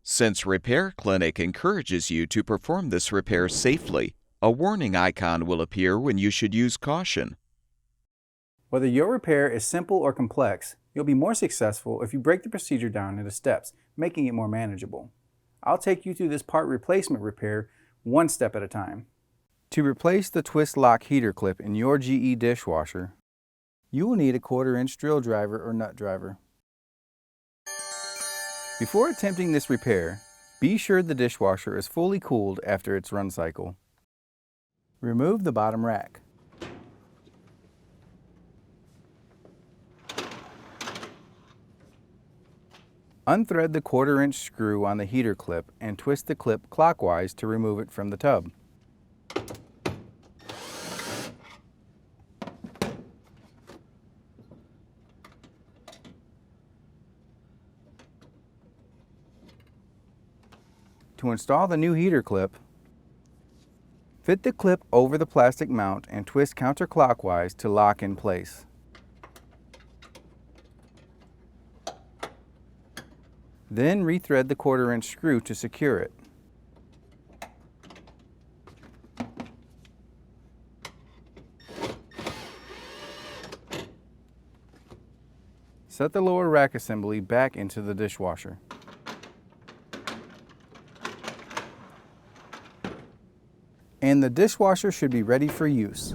Since Repair Clinic encourages you to perform this repair safely, a warning icon will appear when you should use caution. Whether your repair is simple or complex, you'll be more successful if you break the procedure down into steps, making it more manageable. I'll take you through this part replacement repair one step at a time. To replace the twist lock heater clip in your GE dishwasher, you will need a 1/4-inch drill driver or nut driver. Before attempting this repair, be sure the dishwasher is fully cooled after its run cycle. Remove the bottom rack. Unthread the 1/4-inch screw on the heater clip and twist the clip clockwise to remove it from the tub. To install the new heater clip, fit the clip over the plastic mount and twist counterclockwise to lock in place. Then rethread the 1/4-inch screw to secure it. Set the lower rack assembly back into the dishwasher. And the dishwasher should be ready for use.